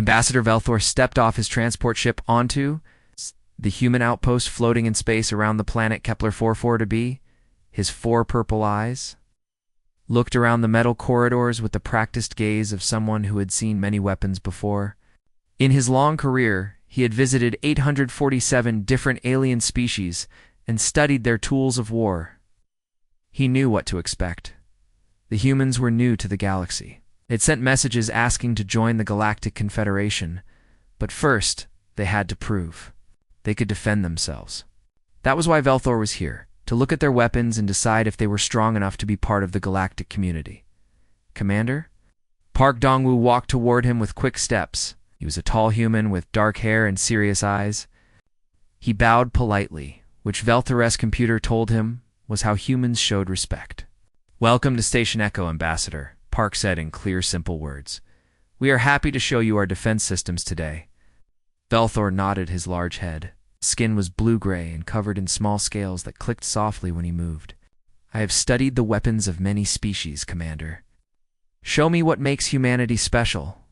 Ambassador Velthor stepped off his transport ship onto the human outpost floating in space around the planet Kepler 44b. His four purple eyes looked around the metal corridors with the practiced gaze of someone who had seen many weapons before. In his long career, he had visited 847 different alien species and studied their tools of war. He knew what to expect. The humans were new to the galaxy. It sent messages asking to join the Galactic Confederation, but first, they had to prove they could defend themselves. That was why Velthor was here, to look at their weapons and decide if they were strong enough to be part of the galactic community. Commander? Park Dongwu walked toward him with quick steps. He was a tall human with dark hair and serious eyes. He bowed politely, which Velthor's computer told him was how humans showed respect. "Welcome to Station Echo, Ambassador," Park said in clear, simple words. "We are happy to show you our defense systems today." Velthor nodded his large head. Skin was blue-gray and covered in small scales that clicked softly when he moved. "I have studied the weapons of many species, Commander. Show me what makes humanity special."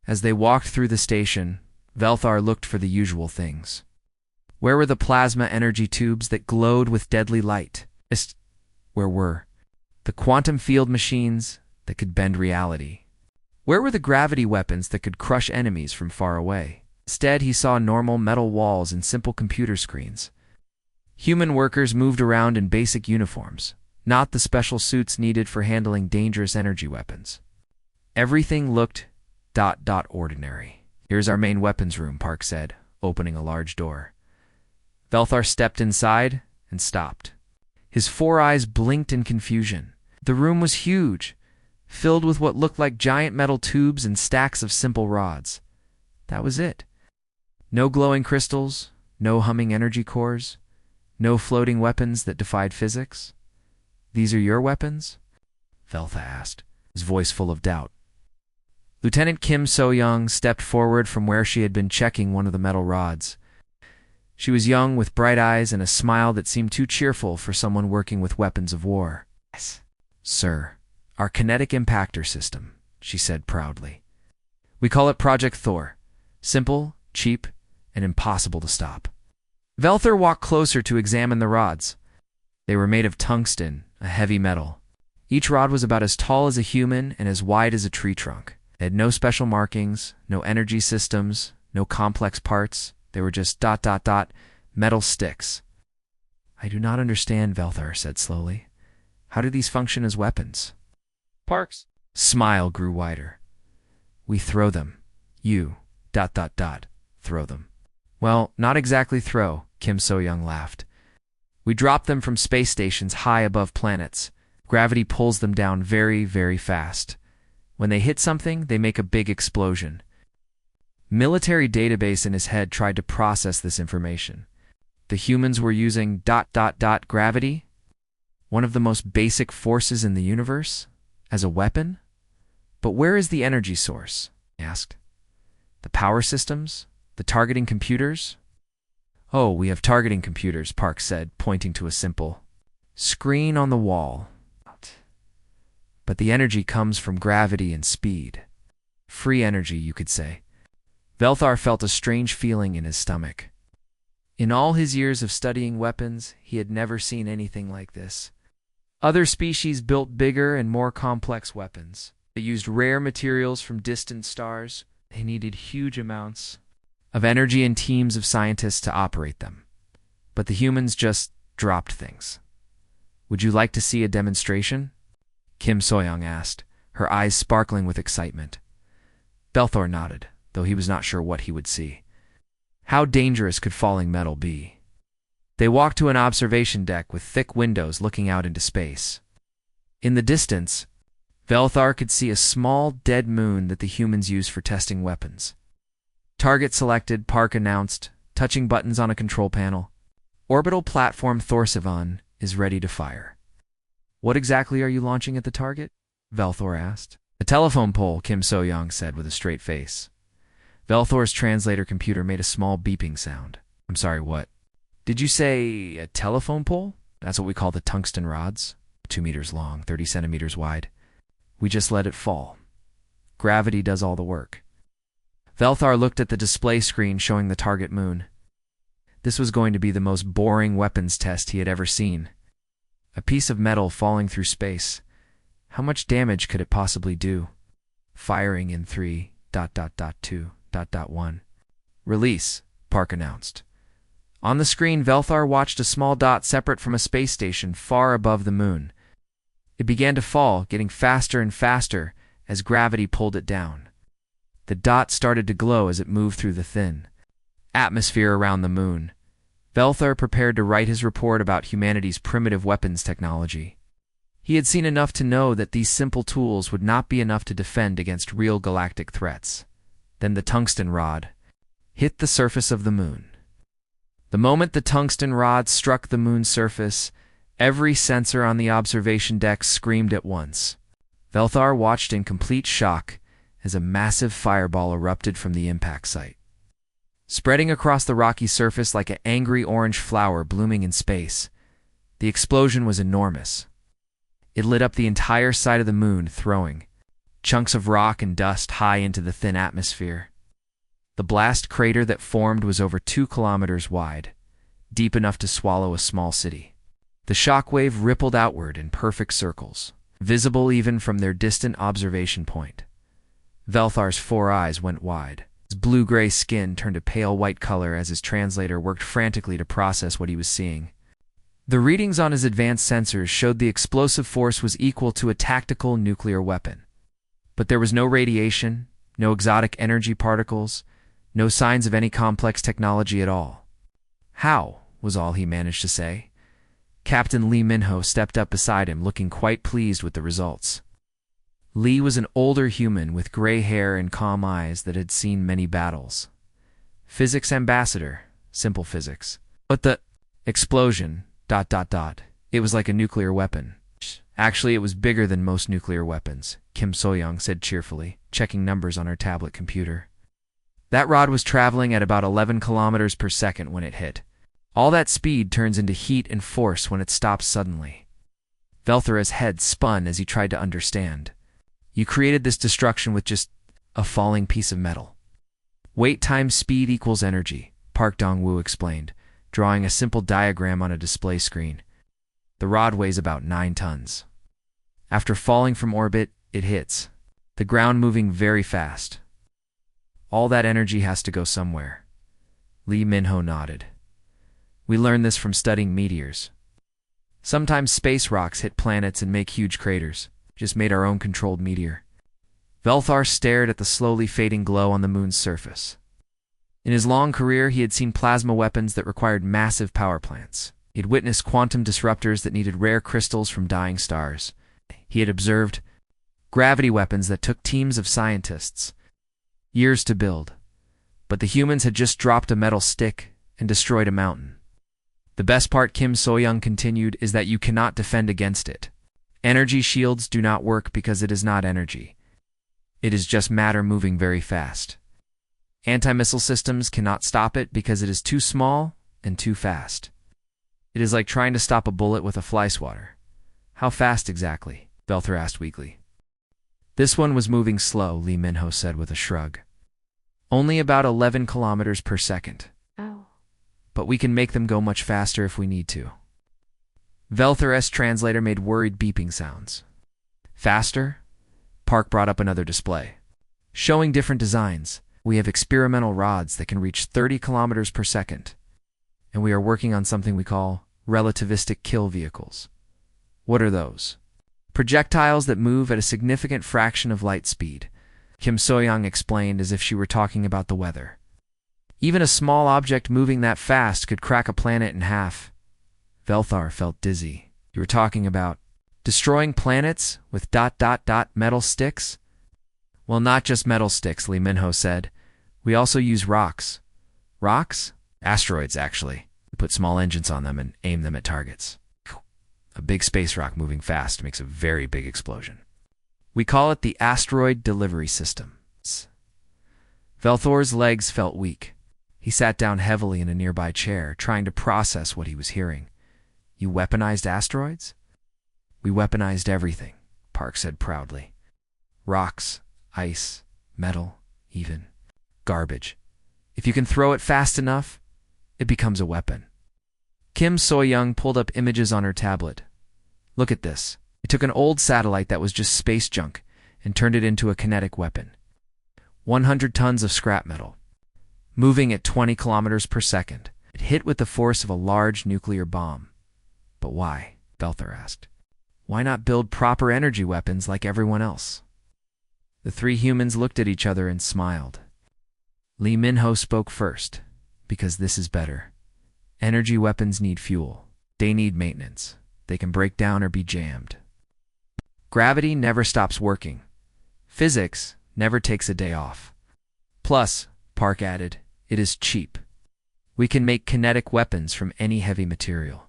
As they walked through the station, Velthor looked for the usual things. Where were the plasma energy tubes that glowed with deadly light? Where were the quantum field machines that could bend reality? Where were the gravity weapons that could crush enemies from far away? Instead, he saw normal metal walls and simple computer screens. Human workers moved around in basic uniforms, not the special suits needed for handling dangerous energy weapons. Everything looked ordinary. "Here's our main weapons room," Park said, opening a large door. Velthor stepped inside and stopped. His four eyes blinked in confusion. The room was huge, filled with what looked like giant metal tubes and stacks of simple rods. That was it. No glowing crystals, no humming energy cores, no floating weapons that defied physics. "These are your weapons?" Velthor asked, his voice full of doubt. Lieutenant Kim So-young stepped forward from where she had been checking one of the metal rods. She was young, with bright eyes and a smile that seemed too cheerful for someone working with weapons of war. "Yes, sir. Our kinetic impactor system," she said proudly. "We call it Project Thor. Simple, cheap, and impossible to stop." Velthor walked closer to examine the rods. They were made of tungsten, a heavy metal. Each rod was about as tall as a human and as wide as a tree trunk. They had no special markings, no energy systems, no complex parts. They were just metal sticks. "I do not understand," Velthor said slowly. "How do these function as weapons?" Park's smile grew wider. "We throw them. You throw them." "Well, not exactly throw," Kim So-young laughed. "We drop them from space stations high above planets. Gravity pulls them down very, very fast. When they hit something, they make a big explosion." Military database in his head tried to process this information. The humans were using gravity, one of the most basic forces in the universe, as a weapon? But where is the energy source? He asked. The power systems? The targeting computers? "Oh, we have targeting computers," Park said, pointing to a simple screen on the wall. "But the energy comes from gravity and speed. Free energy, you could say." Velthor felt a strange feeling in his stomach. In all his years of studying weapons, he had never seen anything like this. Other species built bigger and more complex weapons. They used rare materials from distant stars. They needed huge amounts of energy and teams of scientists to operate them. But the humans just dropped things. "Would you like to see a demonstration?" Kim So-young asked, her eyes sparkling with excitement. Velthor nodded, though he was not sure what he would see. How dangerous could falling metal be? They walked to an observation deck with thick windows looking out into space. In the distance, Velthor could see a small, dead moon that the humans use for testing weapons. "Target selected," Park announced, touching buttons on a control panel. "Orbital platform Thorsivan is ready to fire." "What exactly are you launching at the target?" Velthor asked. "A telephone pole," Kim So-young said with a straight face. Velthor's translator computer made a small beeping sound. "I'm sorry, what? Did you say a telephone pole?" "That's what we call the tungsten rods. 2 meters long, 30 centimeters wide. We just let it fall. Gravity does all the work." Velthar looked at the display screen showing the target moon. This was going to be the most boring weapons test he had ever seen. A piece of metal falling through space. How much damage could it possibly do? Firing in 3.2.1. Release, Park announced. On the screen, Velthar watched a small dot separate from a space station far above the moon. It began to fall, getting faster and faster as gravity pulled it down. The dot started to glow as it moved through the thin atmosphere around the moon. Velthar prepared to write his report about humanity's primitive weapons technology. He had seen enough to know that these simple tools would not be enough to defend against real galactic threats. Then the tungsten rod hit the surface of the moon. The moment the tungsten rod struck the moon's surface, every sensor on the observation deck screamed at once. Velthar watched in complete shock as a massive fireball erupted from the impact site. Spreading across the rocky surface like an angry orange flower blooming in space, the explosion was enormous. It lit up the entire side of the moon, throwing chunks of rock and dust high into the thin atmosphere. The blast crater that formed was over 2 kilometers wide, deep enough to swallow a small city. The shockwave rippled outward in perfect circles, visible even from their distant observation point. Velthar's 4 eyes went wide. His blue-gray skin turned a pale white color as his translator worked frantically to process what he was seeing. The readings on his advanced sensors showed the explosive force was equal to a tactical nuclear weapon. But there was no radiation, no exotic energy particles, no signs of any complex technology at all. "How?" was all he managed to say. Captain Lee Minho stepped up beside him, looking quite pleased with the results. Lee was an older human with gray hair and calm eyes that had seen many battles. Physics ambassador, simple physics. But the explosion, ... It was like a nuclear weapon. Actually, it was bigger than most nuclear weapons, Kim So-young said cheerfully, checking numbers on her tablet computer. That rod was traveling at about 11 kilometers per second when it hit. All that speed turns into heat and force when it stops suddenly. Velthar's head spun as he tried to understand. You created this destruction with just a falling piece of metal. Weight times speed equals energy, Park Dong-woo explained, drawing a simple diagram on a display screen. The rod weighs about 9 tons. After falling from orbit, it hits the ground moving very fast. All that energy has to go somewhere. Lee Minho nodded. We learned this from studying meteors. Sometimes space rocks hit planets and make huge craters. Just made our own controlled meteor. Velthar stared at the slowly fading glow on the moon's surface. In his long career, he had seen plasma weapons that required massive power plants. He had witnessed quantum disruptors that needed rare crystals from dying stars. He had observed gravity weapons that took teams of scientists years to build. But the humans had just dropped a metal stick and destroyed a mountain. The best part, Kim So-young continued, is that you cannot defend against it. Energy shields do not work because it is not energy. It is just matter moving very fast. Anti-missile systems cannot stop it because it is too small and too fast. It is like trying to stop a bullet with a fly swatter. How fast exactly? Velthar asked weakly. This one was moving slow, Lee Minho said with a shrug. Only about 11 kilometers per second. Oh. But we can make them go much faster if we need to. Velthar's translator made worried beeping sounds. Faster? Park brought up another display, showing different designs. We have experimental rods that can reach 30 kilometers per second. And we are working on something we call relativistic kill vehicles. What are those? Projectiles that move at a significant fraction of light speed, Kim So-young explained as if she were talking about the weather. Even a small object moving that fast could crack a planet in half. Velthar felt dizzy. You were talking about destroying planets with ... metal sticks? Well, not just metal sticks, Lee Minho said. We also use rocks. Rocks? Asteroids, actually. We put small engines on them and aim them at targets. A big space rock moving fast makes a very big explosion. We call it the Asteroid Delivery System. Velthar's legs felt weak. He sat down heavily in a nearby chair, trying to process what he was hearing. You weaponized asteroids? We weaponized everything, Park said proudly. Rocks, ice, metal, even. Garbage. If you can throw it fast enough, it becomes a weapon. Kim So-young pulled up images on her tablet. Look at this. It took an old satellite that was just space junk and turned it into a kinetic weapon. 100 tons of scrap metal. Moving at 20 kilometers per second. It hit with the force of a large nuclear bomb. But why? Belthor asked. Why not build proper energy weapons like everyone else? The three humans looked at each other and smiled. Lee Min-ho spoke first. Because this is better. Energy weapons need fuel. They need maintenance. They can break down or be jammed. Gravity never stops working. Physics never takes a day off. Plus, Park added, it is cheap. We can make kinetic weapons from any heavy material.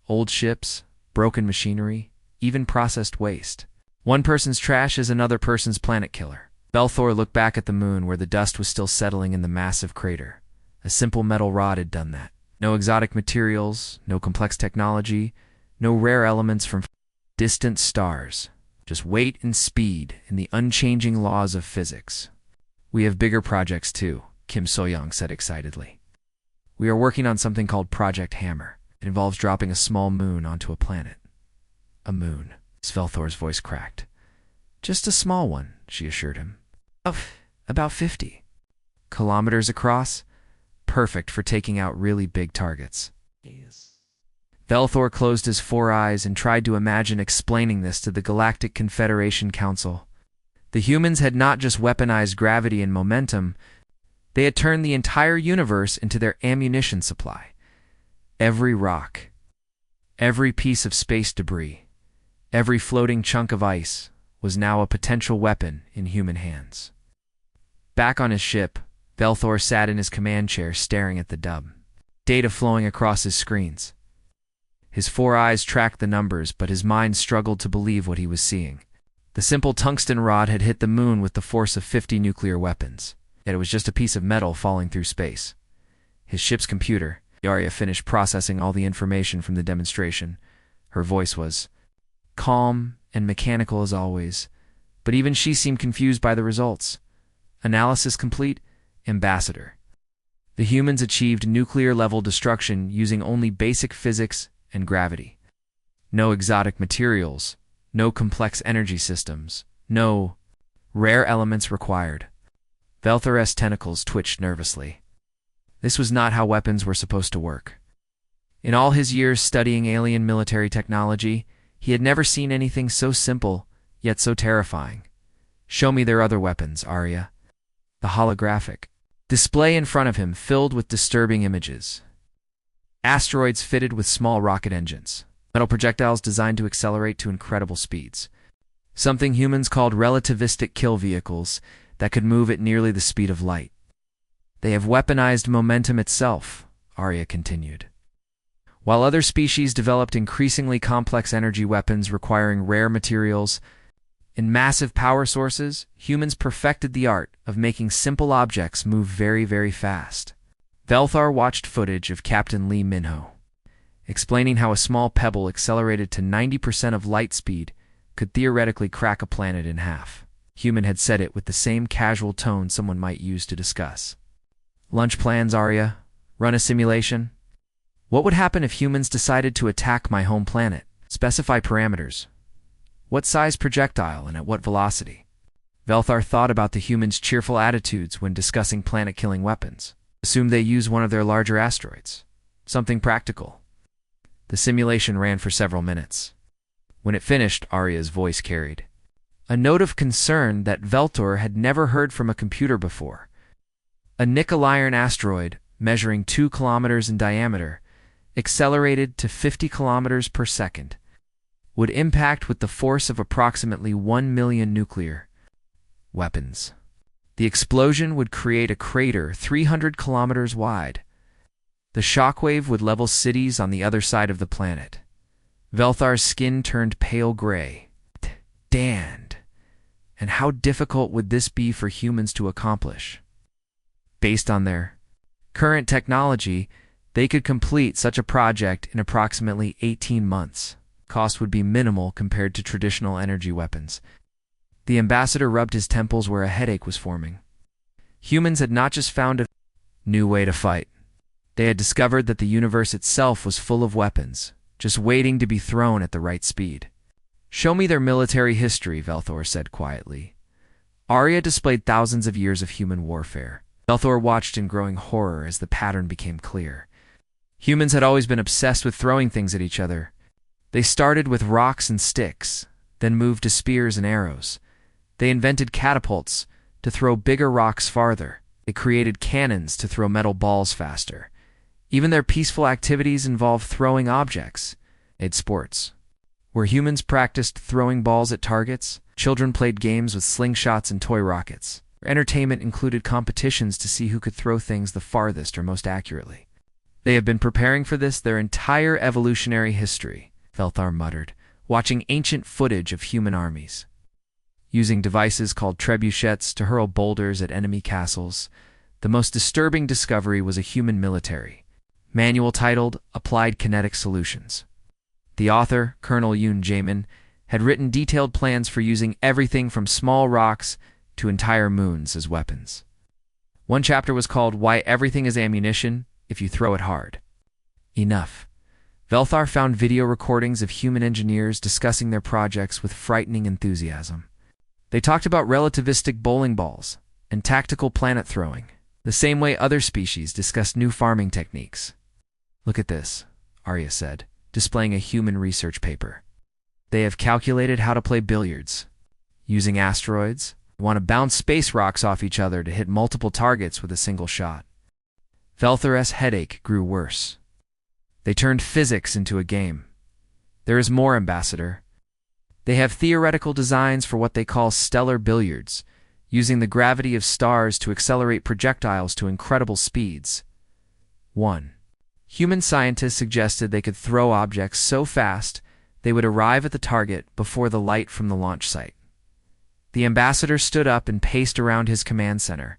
Old ships, broken machinery, even processed waste. One person's trash is another person's planet killer. Belthor looked back at the moon where the dust was still settling in the massive crater. A simple metal rod had done that. No exotic materials, no complex technology, no rare elements from distant stars. Just weight and speed and the unchanging laws of physics. We have bigger projects too, Kim So-young said excitedly. We are working on something called Project Hammer. It involves dropping a small moon onto a planet. A moon. Svelthor's voice cracked. Just a small one, she assured him. About 50 kilometers across. Perfect for taking out really big targets. Belthor closed his 4 eyes and tried to imagine explaining this to the Galactic Confederation Council. The humans had not just weaponized gravity and momentum, they had turned the entire universe into their ammunition supply. Every rock, every piece of space debris, every floating chunk of ice was now a potential weapon in human hands. Back on his ship, Belthor sat in his command chair staring at the dub, data flowing across his screens. His 4 eyes tracked the numbers, but his mind struggled to believe what he was seeing. The simple tungsten rod had hit the moon with the force of 50 nuclear weapons, yet it was just a piece of metal falling through space. His ship's computer, Arya finished processing all the information from the demonstration. Her voice was calm and mechanical as always, but even she seemed confused by the results. Analysis complete. Ambassador. The humans achieved nuclear-level destruction using only basic physics and gravity. No exotic materials, no complex energy systems, no rare elements required. Belthor's tentacles twitched nervously. This was not how weapons were supposed to work. In all his years studying alien military technology, he had never seen anything so simple, yet so terrifying. Show me their other weapons, Arya. The holographic display in front of him filled with disturbing images. Asteroids fitted with small rocket engines. Metal projectiles designed to accelerate to incredible speeds. Something humans called relativistic kill vehicles that could move at nearly the speed of light. They have weaponized momentum itself, Arya continued. While other species developed increasingly complex energy weapons requiring rare materials and massive power sources, humans perfected the art of making simple objects move very, very fast. Belthor watched footage of Captain Lee Min-ho, explaining how a small pebble accelerated to 90% of light speed could theoretically crack a planet in half. Human had said it with the same casual tone someone might use to discuss. Lunch plans, Arya? Run a simulation? What would happen if humans decided to attack my home planet? Specify parameters. What size projectile and at what velocity? Belthor thought about the humans' cheerful attitudes when discussing planet-killing weapons. Assume they use one of their larger asteroids. Something practical. The simulation ran for several minutes. When it finished, Arya's voice carried a note of concern that Belthor had never heard from a computer before. A nickel-iron asteroid, measuring 2 kilometers in diameter, accelerated to 50 kilometers per second, would impact with the force of approximately 1 million nuclear weapons. The explosion would create a crater 300 kilometers wide. The shockwave would level cities on the other side of the planet. Belthor's skin turned pale gray. Damned. And how difficult would this be for humans to accomplish? Based on their current technology, they could complete such a project in approximately 18 months. Cost would be minimal compared to traditional energy weapons. The ambassador rubbed his temples where a headache was forming. Humans had not just found a new way to fight. They had discovered that the universe itself was full of weapons, just waiting to be thrown at the right speed. "Show me their military history," Velthor said quietly. Arya displayed thousands of years of human warfare. Velthor watched in growing horror as the pattern became clear. Humans had always been obsessed with throwing things at each other. They started with rocks and sticks, then moved to spears and arrows. They invented catapults to throw bigger rocks farther. They created cannons to throw metal balls faster. Even their peaceful activities involved throwing objects. Sports. Where humans practiced throwing balls at targets, children played games with slingshots and toy rockets. Entertainment included competitions to see who could throw things the farthest or most accurately. "They have been preparing for this their entire evolutionary history," Velthar muttered, watching ancient footage of human armies. Using devices called trebuchets to hurl boulders at enemy castles, the most disturbing discovery was a human military manual titled Applied Kinetic Solutions. The author, Colonel Yoon Jaemin, had written detailed plans for using everything from small rocks to entire moons as weapons. One chapter was called Why Everything is Ammunition If You Throw It Hard. Enough. Velthar found video recordings of human engineers discussing their projects with frightening enthusiasm. They talked about relativistic bowling balls and tactical planet throwing, the same way other species discussed new farming techniques. "Look at this," Arya said, displaying a human research paper. "They have calculated how to play billiards. Using asteroids, they want to bounce space rocks off each other to hit multiple targets with a single shot." Velthor's headache grew worse. "They turned physics into a game. There is more, Ambassador. They have theoretical designs for what they call stellar billiards, using the gravity of stars to accelerate projectiles to incredible speeds. 1. Human scientists suggested they could throw objects so fast they would arrive at the target before the light from the launch site." The ambassador stood up and paced around his command center.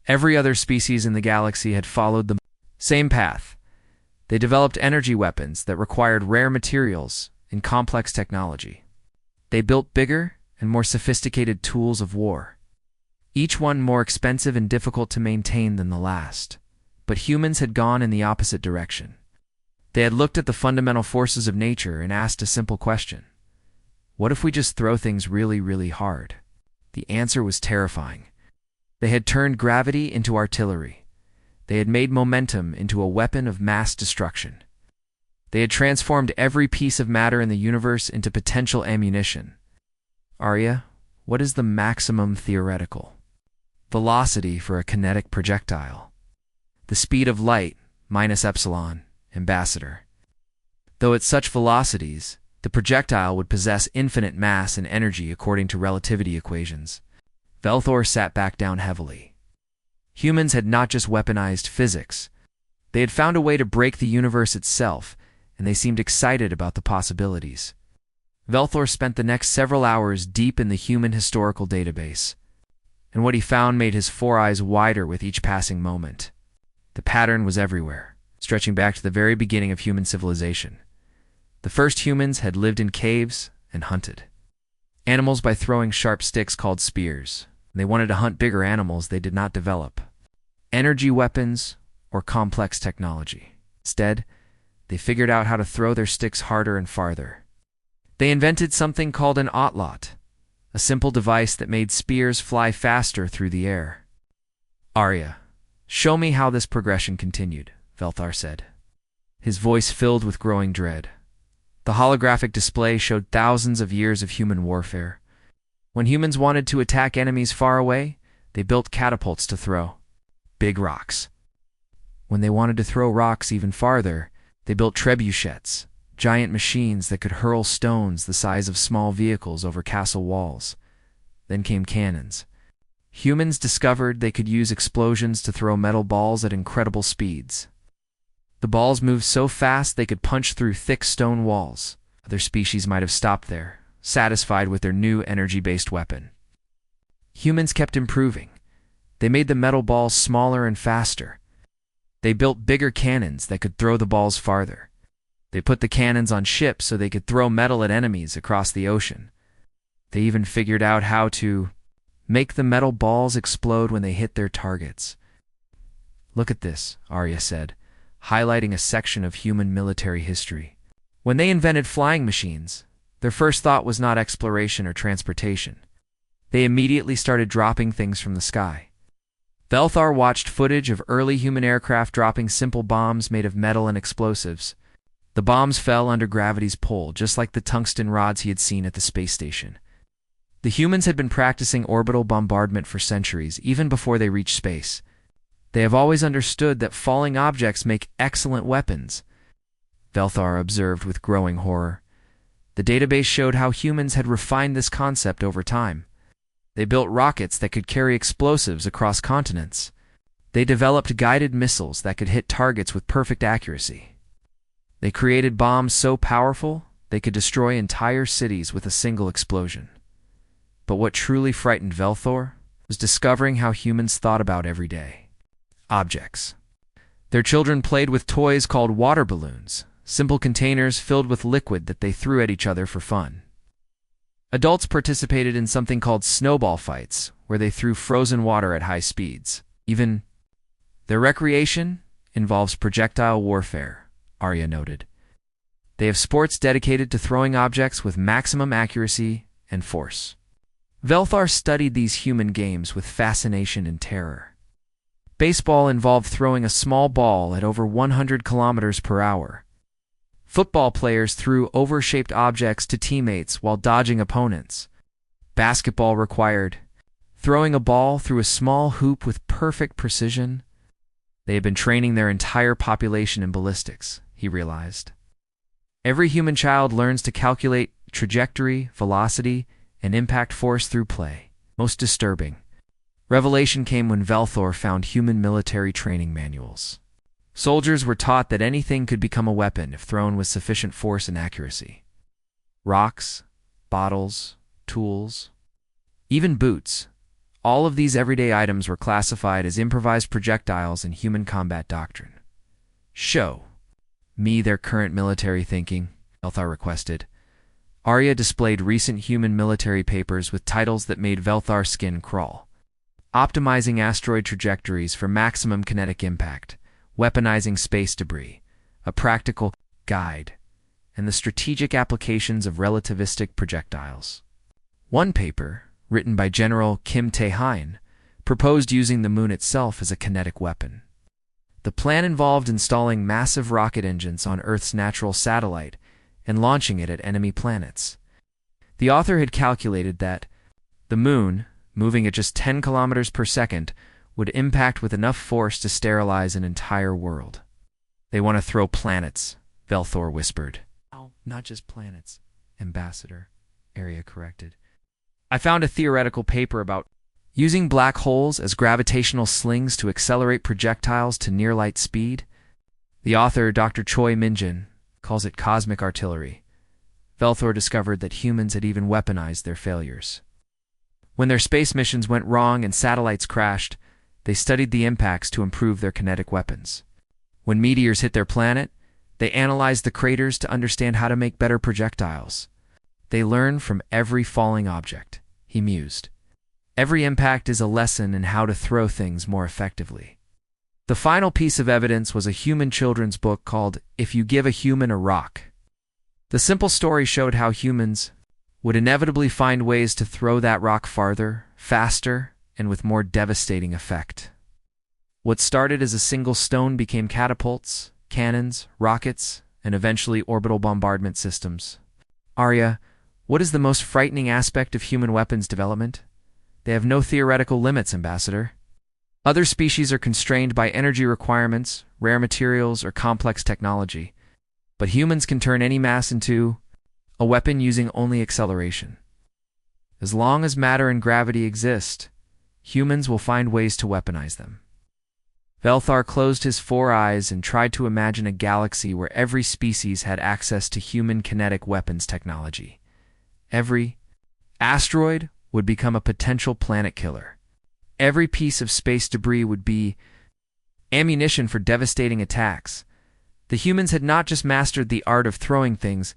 Every other species in the galaxy had followed the same path. They developed energy weapons that required rare materials and complex technology. They built bigger and more sophisticated tools of war, each one more expensive and difficult to maintain than the last. But humans had gone in the opposite direction. They had looked at the fundamental forces of nature and asked a simple question. What if we just throw things really, really hard? The answer was terrifying. They had turned gravity into artillery. They had made momentum into a weapon of mass destruction. They had transformed every piece of matter in the universe into potential ammunition. "Arya, what is the maximum theoretical velocity for a kinetic projectile?" "The speed of light minus epsilon, Ambassador. Though at such velocities, the projectile would possess infinite mass and energy according to relativity equations." Velthor sat back down heavily. Humans had not just weaponized physics. They had found a way to break the universe itself, and they seemed excited about the possibilities. Velthor spent the next several hours deep in the human historical database, and what he found made his four eyes wider with each passing moment. The pattern was everywhere, stretching back to the very beginning of human civilization. The first humans had lived in caves and hunted animals by throwing sharp sticks called spears. They wanted to hunt bigger animals they did not develop energy weapons or complex technology. Instead, they figured out how to throw their sticks harder and farther. They invented something called an autlot, a simple device that made spears fly faster through the air. "Arya, show me how this progression continued," Velthar said, his voice filled with growing dread. The holographic display showed thousands of years of human warfare. When humans wanted to attack enemies far away, they built catapults to throw big rocks. When they wanted to throw rocks even farther, they built trebuchets, giant machines that could hurl stones the size of small vehicles over castle walls. Then came cannons. Humans discovered they could use explosions to throw metal balls at incredible speeds. The balls moved so fast they could punch through thick stone walls. Other species might have stopped there, satisfied with their new energy-based weapon. Humans kept improving. They made the metal balls smaller and faster. They built bigger cannons that could throw the balls farther. They put the cannons on ships so they could throw metal at enemies across the ocean. They even figured out how to make the metal balls explode when they hit their targets. Look at this, Arya said, highlighting a section of human military history. When they invented flying machines, their first thought was not exploration or transportation. They immediately started dropping things from the sky. Velthar watched footage of early human aircraft dropping simple bombs made of metal and explosives. The bombs fell under gravity's pull, just like the tungsten rods he had seen at the space station. The humans had been practicing orbital bombardment for centuries, even before they reached space. They have always understood that falling objects make excellent weapons, Velthar observed with growing horror. The database showed how humans had refined this concept over time. They built rockets that could carry explosives across continents. They developed guided missiles that could hit targets with perfect accuracy. They created bombs so powerful they could destroy entire cities with a single explosion. But what truly frightened Velthor was discovering how humans thought about everyday objects. Their children played with toys called water balloons, simple containers filled with liquid that they threw at each other for fun. Adults participated in something called snowball fights, where they threw frozen water at high speeds. Even their recreation involves projectile warfare, Arya noted. They have sports dedicated to throwing objects with maximum accuracy and force. Velthar studied these human games with fascination and terror. Baseball involved throwing a small ball at over 100 kilometers per hour. Football players threw oval-shaped objects to teammates while dodging opponents. Basketball required throwing a ball through a small hoop with perfect precision. They had been training their entire population in ballistics, he realized. Every human child learns to calculate trajectory, velocity, and impact force through play. Most disturbing. Revelation came when Velthor found human military training manuals. Soldiers were taught that anything could become a weapon if thrown with sufficient force and accuracy. Rocks, bottles, tools, even boots. All of these everyday items were classified as improvised projectiles in human combat doctrine. Show me their current military thinking, Velthar requested. Arya displayed recent human military papers with titles that made Velthar's skin crawl. Optimizing asteroid trajectories for maximum kinetic impact, weaponizing space debris, a practical guide, and the strategic applications of relativistic projectiles. One paper, written by General Kim Tae-hein, proposed using the moon itself as a kinetic weapon. The plan involved installing massive rocket engines on Earth's natural satellite and launching it at enemy planets. The author had calculated that the moon, moving at just 10 kilometers per second, would impact with enough force to sterilize an entire world. They want to throw planets, Velthor whispered. Oh, not just planets, Ambassador, Arya corrected. I found a theoretical paper about using black holes as gravitational slings to accelerate projectiles to near-light speed. The author, Dr. Choi Min-jin, calls it cosmic artillery. Velthor discovered that humans had even weaponized their failures. When their space missions went wrong and satellites crashed, they studied the impacts to improve their kinetic weapons. When meteors hit their planet, they analyzed the craters to understand how to make better projectiles. They learn from every falling object, he mused. Every impact is a lesson in how to throw things more effectively. The final piece of evidence was a human children's book called If You Give a Human a Rock. The simple story showed how humans would inevitably find ways to throw that rock farther, faster, and with more devastating effect. What started as a single stone became catapults, cannons, rockets, and eventually orbital bombardment systems. Arya, what is the most frightening aspect of human weapons development? They have no theoretical limits, Ambassador. Other species are constrained by energy requirements, rare materials, or complex technology. But humans can turn any mass into a weapon using only acceleration. As long as matter and gravity exist, humans will find ways to weaponize them. Velthar closed his 4 eyes and tried to imagine a galaxy where every species had access to human kinetic weapons technology. Every asteroid would become a potential planet killer. Every piece of space debris would be ammunition for devastating attacks. The humans had not just mastered the art of throwing things,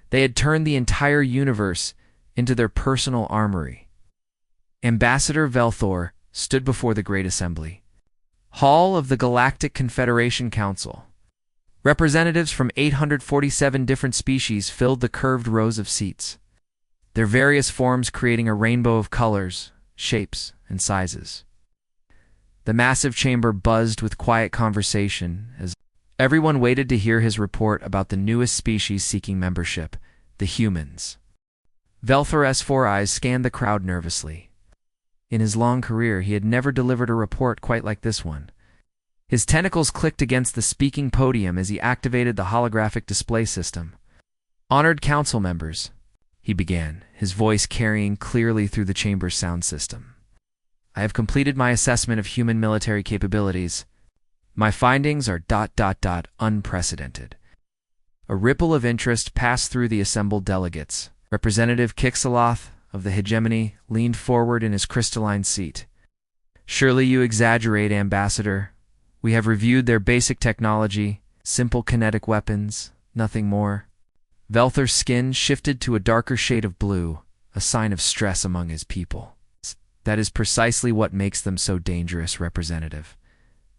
they had turned the entire universe into their personal armory. Ambassador Velthor stood before the Great Assembly, Hall of the Galactic Confederation Council. Representatives from 847 different species filled the curved rows of seats, their various forms creating a rainbow of colors, shapes, and sizes. The massive chamber buzzed with quiet conversation as everyone waited to hear his report about the newest species seeking membership, the humans. Velthor's four eyes scanned the crowd nervously. In his long career, he had never delivered a report quite like this one. His tentacles clicked against the speaking podium as he activated the holographic display system. "Honored council members," he began, his voice carrying clearly through the chamber's sound system. "I have completed my assessment of human military capabilities. My findings are ... unprecedented." A ripple of interest passed through the assembled delegates. Representative Kixaloth of the Hegemony leaned forward in his crystalline seat. "Surely you exaggerate, Ambassador. We have reviewed their basic technology, simple kinetic weapons, nothing more." Velthor's skin shifted to a darker shade of blue, a sign of stress among his people. "That is precisely what makes them so dangerous, Representative.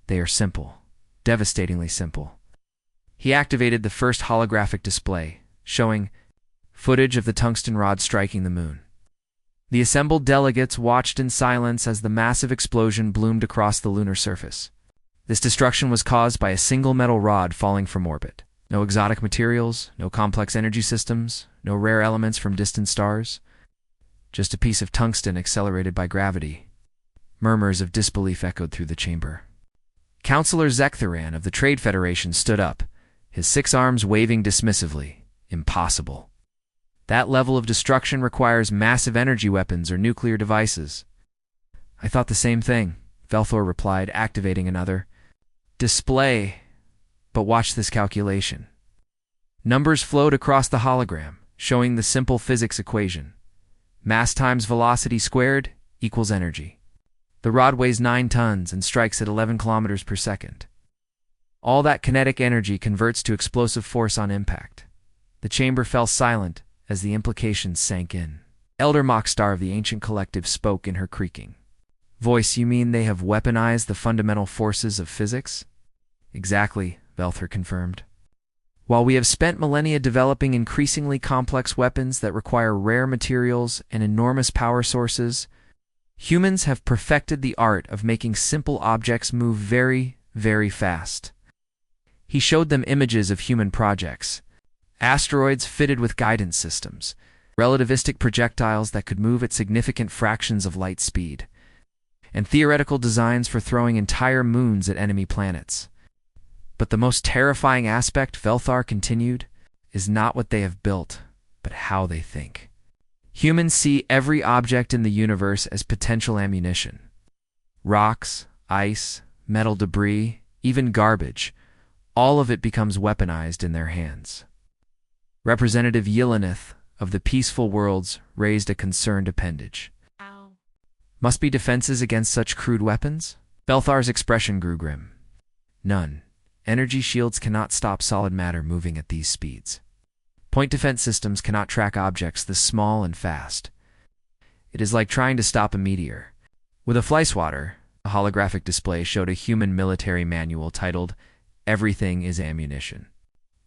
They are simple, devastatingly simple." He activated the first holographic display, showing footage of the tungsten rod striking the moon. The assembled delegates watched in silence as the massive explosion bloomed across the lunar surface. This destruction was caused by a single metal rod falling from orbit. No exotic materials, no complex energy systems, no rare elements from distant stars. Just a piece of tungsten accelerated by gravity. Murmurs of disbelief echoed through the chamber. Councillor Zektharan of the Trade Federation stood up, his 6 arms waving dismissively. "Impossible. That level of destruction requires massive energy weapons or nuclear devices." "I thought the same thing," Velthor replied, activating another display. But watch this calculation. Numbers flowed across the hologram, showing the simple physics equation. Mass times velocity squared equals energy. The rod weighs 9 tons and strikes at 11 kilometers per second. All that kinetic energy converts to explosive force on impact. The chamber fell silent as the implications sank in. Elder Mockstar of the Ancient Collective spoke in her creaking voice. "You mean they have weaponized the fundamental forces of physics?" "Exactly," Velthor confirmed. "While we have spent millennia developing increasingly complex weapons that require rare materials and enormous power sources, humans have perfected the art of making simple objects move very, very fast." He showed them images of human projects. Asteroids fitted with guidance systems, relativistic projectiles that could move at significant fractions of light speed, and theoretical designs for throwing entire moons at enemy planets. "But the most terrifying aspect," Velthor continued, "is not what they have built, but how they think. Humans see every object in the universe as potential ammunition. Rocks, ice, metal debris, even garbage, all of it becomes weaponized in their hands." Representative Yellenith of the Peaceful Worlds raised a concerned appendage. Ow. "Must be defenses against such crude weapons?" Velthor's expression grew grim. "None. Energy shields cannot stop solid matter moving at these speeds. Point defense systems cannot track objects this small and fast. It is like trying to stop a meteor." With a flyswatter, a holographic display showed a human military manual titled "Everything is Ammunition."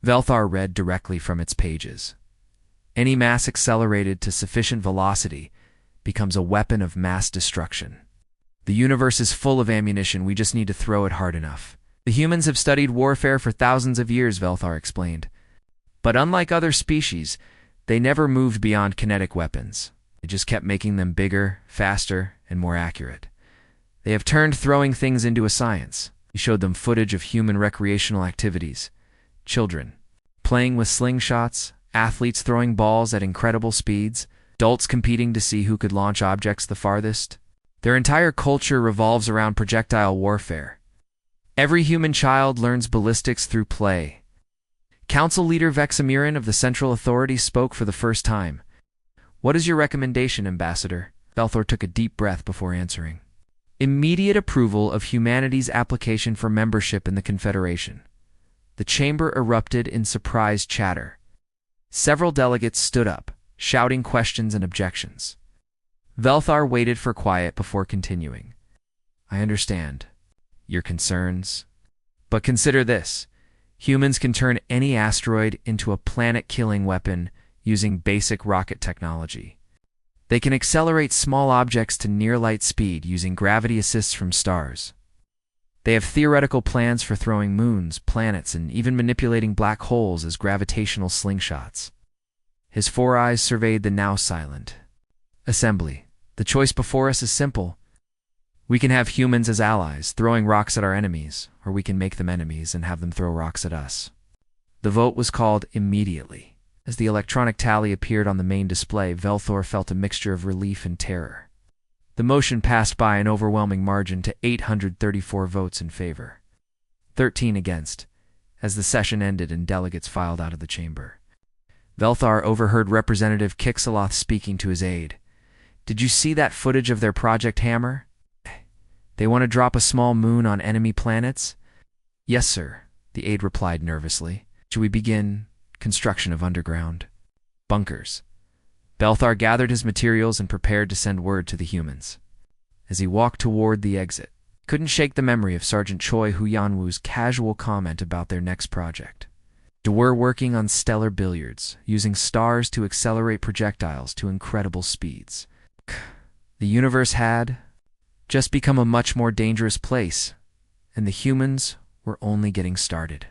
Velthor read directly from its pages. "Any mass accelerated to sufficient velocity becomes a weapon of mass destruction. The universe is full of ammunition, we just need to throw it hard enough. The humans have studied warfare for thousands of years," Velthor explained. "But unlike other species, they never moved beyond kinetic weapons. They just kept making them bigger, faster, and more accurate. They have turned throwing things into a science." He showed them footage of human recreational activities. Children playing with slingshots, athletes throwing balls at incredible speeds, adults competing to see who could launch objects the farthest. Their entire culture revolves around projectile warfare. Every human child learns ballistics through play. Council leader Vexamiran of the Central Authority spoke for the first time. "What is your recommendation, Ambassador?" Velthor took a deep breath before answering. "Immediate approval of humanity's application for membership in the Confederation." The chamber erupted in surprised chatter. Several delegates stood up, shouting questions and objections. Velthar waited for quiet before continuing. I understand your concerns, but consider this. Humans can turn any asteroid into a planet-killing weapon using basic rocket technology. They can accelerate small objects to near-light speed using gravity assists from stars. They have theoretical plans for throwing moons, planets, and even manipulating black holes as gravitational slingshots. His four eyes surveyed the now silent assembly. The choice before us is simple. We can have humans as allies, throwing rocks at our enemies, or we can make them enemies and have them throw rocks at us. The vote was called immediately. As the electronic tally appeared on the main display, Velthor felt a mixture of relief and terror. The motion passed by an overwhelming margin to 834 votes in favor, 13 against, as the session ended and delegates filed out of the chamber. Velthar overheard Representative Kixaloth speaking to his aide. Did you see that footage of their Project Hammer? They want to drop a small moon on enemy planets? Yes, sir, the aide replied nervously. Should we begin construction of underground bunkers? Velthar gathered his materials and prepared to send word to the humans. As he walked toward the exit, couldn't shake the memory of Sergeant Choi Huyanwoo's casual comment about their next project. We're working on stellar billiards, using stars to accelerate projectiles to incredible speeds. The universe had just become a much more dangerous place, and the humans were only getting started.